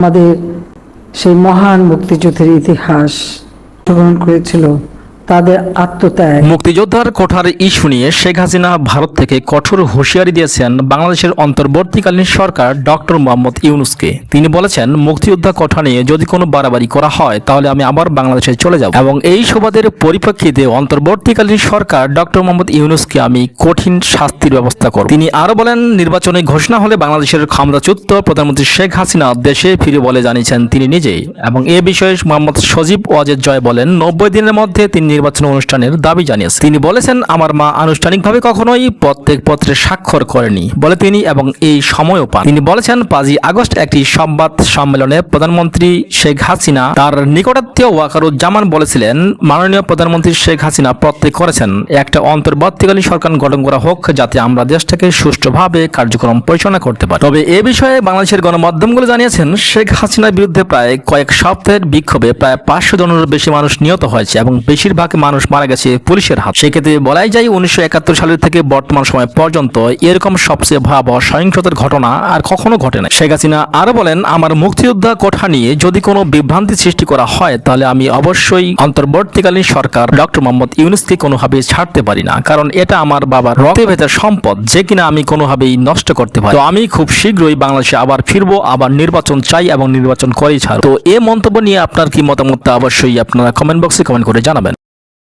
আমাদের সেই মহান মুক্তিযুদ্ধের ইতিহাস গ্রহণ করেছিল, তাদের আত্মত্যাগ। মুক্তিযোদ্ধার কোঠার ইস্যু নিয়ে শেখ হাসিনা ভারত থেকে কঠোর হুঁশিয়ারি দিয়েছেন বাংলাদেশের অন্তর্বর্তীকালীন সরকার ডক্টর মোহাম্মদ ইউনূসকে। তিনি বলেছেন, মুক্তিযোদ্ধা কোঠা নিয়ে যদি কোনো বাড়াবাড়ি করা হয় তাহলে আমি আবার বাংলাদেশে চলে যাব, এবং এই সুবাদের পরিপ্রেক্ষিতে অন্তর্বর্তীকালীন সরকার ডক্টর মোহাম্মদ ইউনূসকে আমি কঠিন শাস্তির ব্যবস্থা করব। তিনি আরো বলেন, নির্বাচনে ঘোষণা হলে বাংলাদেশের ক্ষমতাচ্যুত প্রধানমন্ত্রী শেখ হাসিনা দেশে ফিরে বলে জানিয়েছেন তিনি নিজেই। এবং এ বিষয়ে মোহাম্মদ সজীব ওয়াজেদ জয় বলেন, 90 দিনের মধ্যে তিনি নির্বাচন অনুষ্ঠানের দাবি জানিয়েছেন। তিনি বলেছেন, আমার মা আনুষ্ঠানিকভাবে কখনোই প্রত্যেক পত্রে স্বাক্ষর করেনি বলে তিনি এবং এই সময়ও পান। তিনি বলেছেন, 5ই আগস্ট একটি সংবাদ সম্মেলনে প্রধানমন্ত্রী শেখ হাসিনা তার নিকটাত্মীয় ওয়াকারুজ্জামান বলেছিলেন, মাননীয় প্রধানমন্ত্রী শেখ হাসিনা প্রত্যয় করেছেন একটা অন্তর্বর্তীকালীন সরকার গঠন করা হোক যাতে আমরা দেশটাকে সুষ্ঠুভাবে কার্যক্রম পরিচালনা করতে পারি। তবে এ বিষয়ে বাংলাদেশের গণমাধ্যমগুলো জানিয়েছেন, শেখ হাসিনার বিরুদ্ধে প্রায় কয়েক সপ্তাহের বিক্ষোভে প্রায় 500 জনেরও বেশি মানুষ নিহত হয়েছে এবং বেশিরভাগ মানুষ মারা গেছে পুলিশের হাত। সেক্ষেত্রে বলাই যায় 1971 সালের থেকে বর্তমান সময় পর্যন্ত এরকম সবচেয়ে ভয়াবহ সহিংসতার ঘটনা আর কখনো ঘটে না। শেখ হাসিনা আরো বলেন, আমার মুক্তিযোদ্ধা কোঠা নিয়ে যদি কোনো বিভ্রান্তি সৃষ্টি করা হয় তাহলে আমি অবশ্যই অন্তর্বর্তীকালীন সরকার ডক্টর মোহাম্মদ ইউনূসকে কোনোভাবেই ছাড়তে পারি না, কারণ এটা আমার বাবার রক্তে ভেতর সম্পদ যে কিনা আমি কোনোভাবেই নষ্ট করতে পারি। তো আমি খুব শীঘ্রই বাংলাদেশে আবার ফিরবো, আবার নির্বাচন চাই এবং নির্বাচন করেই ছাড়ব। তো এই মন্তব্য নিয়ে আপনার কি মতামত অবশ্যই আপনারা কমেন্ট বক্সে কমেন্ট করে জানাবেন।